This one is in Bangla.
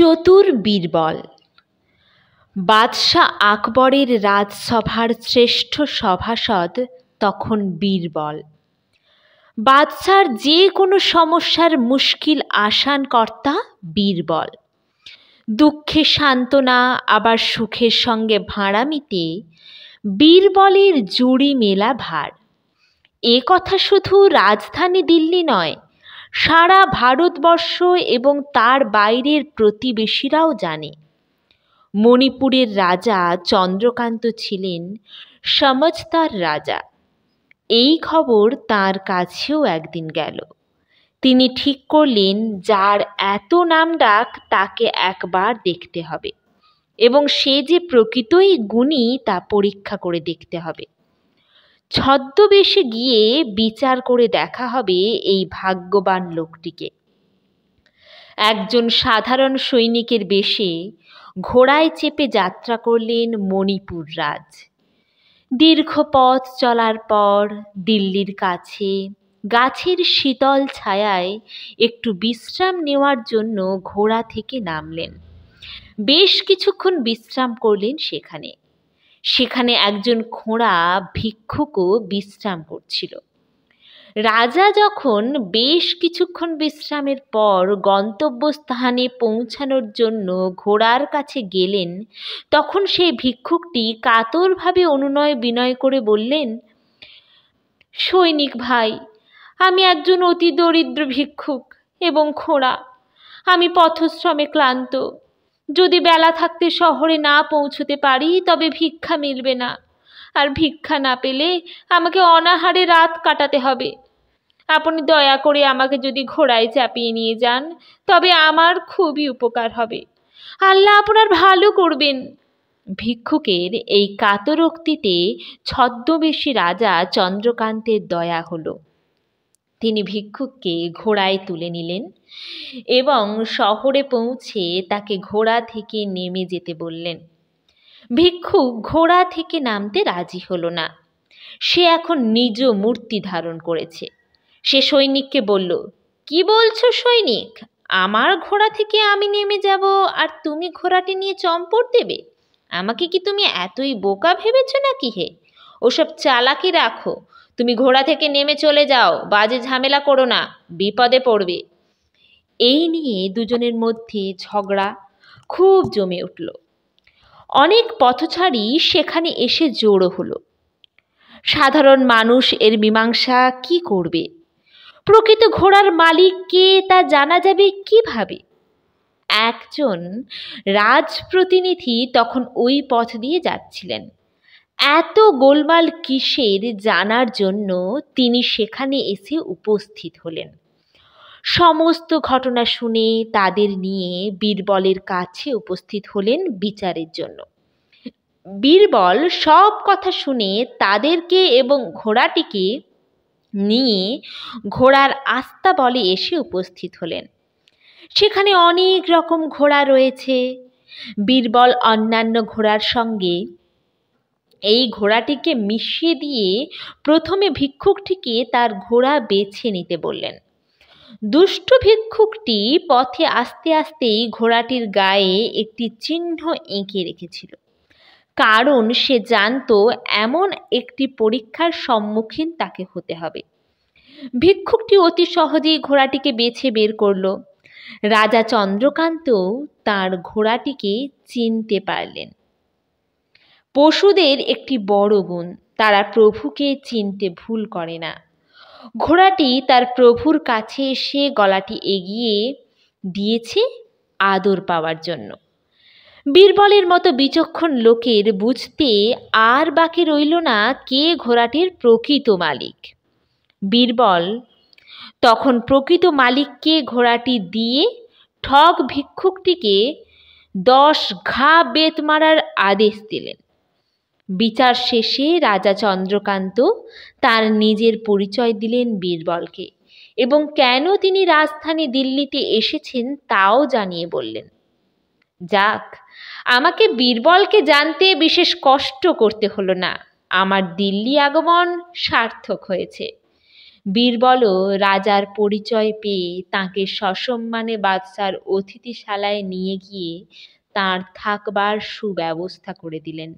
চতুর বীরবল। বাদশাহ আকবরের রাজসভার শ্রেষ্ঠ সভাসদ তখন বীরবল। বাদশার যে কোনো সমস্যার মুশকিল আসান কর্তা বীরবল। দুঃখে সান্ত্বনা আবার সুখের সঙ্গে ভাঁড়ামিতে বীরবলের জুড়ি মেলা ভার। এ কথা শুধু রাজধানী দিল্লি নয়, সারা ভারতবর্ষ এবং তার বাইরের প্রতিবেশীরাও জানে। মণিপুরের রাজা চন্দ্রকান্ত ছিলেন সমজদার রাজা। এই খবর তার কাছেও একদিন গেল। তিনি ঠিক করলেন যার এত নামডাক তাকে একবার দেখতে হবে এবং সে যে প্রকৃতই গুণী তা পরীক্ষা করে দেখতে হবে। ছদ্মবেশে গিয়ে বিচার করে দেখা হবে এই ভাগ্যবান লোকটিকে। একজন সাধারণ সৈনিকের বেশে ঘোড়ায় চেপে যাত্রা করলেন মণিপুর রাজ। দীর্ঘ পথ চলার পর দিল্লির কাছে গাছের শীতল ছায়ায় একটু বিশ্রাম নেওয়ার জন্য ঘোড়া থেকে নামলেন। বেশ কিছুক্ষণ বিশ্রাম করলেন সেখানে একজন খোঁড়া ভিক্ষুকও বিশ্রাম করছিল। রাজা যখন বেশ কিছুক্ষণ বিশ্রামের পর গন্তব্যস্থানে পৌঁছানোর জন্য ঘোড়ার কাছে গেলেন, তখন সেই ভিক্ষুকটি কাতরভাবে অনুনয় বিনয় করে বললেন, সৈনিক ভাই, আমি একজন অতি দরিদ্র ভিক্ষুক এবং খোঁড়া। আমি পথশ্রমে ক্লান্ত। যদি বেলা থাকতে শহরে না পৌঁছতে পারি তবে ভিক্ষা মিলবে না, আর ভিক্ষা না পেলে আমাকে অনাহারে রাত কাটাতে হবে। আপনি দয়া করে আমাকে যদি ঘোড়ায় চাপিয়ে নিয়ে যান তবে আমার খুবই উপকার হবে। আল্লাহ আপনার ভালো করবেন। ভিক্ষুকের এই কাতরোক্তিতে ছদ্মবেশী রাজা চন্দ্রকান্তের দয়া হলো। তিনি ভিক্ষুককে ঘোড়ায় তুলে নিলেন এবং শহরে পৌঁছে তাকে ঘোড়া থেকে নেমে যেতে বললেন। ভিক্ষুক ঘোড়া থেকে নামতে রাজি হলো না। সে এখন নিজ মূর্তি ধারণ করেছে। সে সৈনিককে বলল, কি বলছো সৈনিক? আমার ঘোড়া থেকে আমি নেমে যাব আর তুমি ঘোড়াটি নিয়ে চম্পট দেবে? আমাকে কি তুমি এতই বোকা ভেবেছ নাকি হে? ওসব চালাকি রাখো। তুমি ঘোড়া থেকে নেমে চলে যাও, বাজে ঝামেলা করো না, বিপদে পড়বে। এই নিয়ে দুজনের মধ্যে ঝগড়া খুব জমে উঠল। অনেক পথচারী সেখানে এসে জড়ো হলো। সাধারণ মানুষ এর মীমাংসা কি করবে? প্রকৃত ঘোড়ার মালিক কে তা জানা যাবে কিভাবে? একজন রাজপ্রতিনিধি তখন ওই পথ দিয়ে যাচ্ছিলেন। এত গোলমাল কিসের জানার জন্য তিনি সেখানে এসে উপস্থিত হলেন। সমস্ত ঘটনা শুনে তাদের নিয়ে বীরবলের কাছে উপস্থিত হলেন বিচারের জন্য। বীরবল সব কথা শুনে তাদেরকে এবং ঘোড়াটিকে নিয়ে ঘোড়ার আস্তাবলে এসে উপস্থিত হলেন। সেখানে অনেক রকম ঘোড়া রয়েছে। বীরবল অন্যান্য ঘোড়ার সঙ্গে এই ঘোড়াটিকে মিশিয়ে দিয়ে প্রথমে ভিক্ষুকটিকে তার ঘোড়া বেছে নিতে বললেন। দুষ্ট ভিক্ষুকটি পথে আস্তে আস্তেই ঘোড়াটির গায়ে একটি চিহ্ন এঁকে রেখেছিল, কারণ সে জানত এমন একটি পরীক্ষার সম্মুখীন তাকে হতে হবে। ভিক্ষুকটি অতি সহজেই ঘোড়াটিকে বেছে বের করল। রাজা চন্দ্রকান্ত তার ঘোড়াটিকে চিনতে পারলেন। পশুদের একটি বড় গুণ, তারা প্রভুকে চিনতে ভুল করে না। ঘোড়াটি তার প্রভুর কাছে এসে গলাটি এগিয়ে দিয়েছে আদর পাওয়ার জন্য। বীরবলের মতো বিচক্ষণ লোকের বুঝতে আর বাকি রইল না কে ঘোড়াটির প্রকৃত মালিক। বীরবল তখন প্রকৃত মালিককে ঘোড়াটি দিয়ে ঠগ ভিক্ষুকটিকে 10 ঘা বেত মারার আদেশ দিলেন। বিচার শেষে রাজা চন্দ্রকান্ত তার নিজের পরিচয় দিলেন বীরবলকে এবং কেন তিনি রাজধানী দিল্লিতে এসেছেন তাও জানিয়ে বললেন। যাক, আমাকে বীরবলকে জানতে বিশেষ কষ্ট করতে হলো না। আমার দিল্লি আগমন সার্থক হয়েছে। বীরবলও রাজার পরিচয় পেয়ে তাঁকে সসম্মানে বাদশার অতিথিশালায় নিয়ে গিয়ে তাঁর থাকবার সুব্যবস্থা করে দিলেন।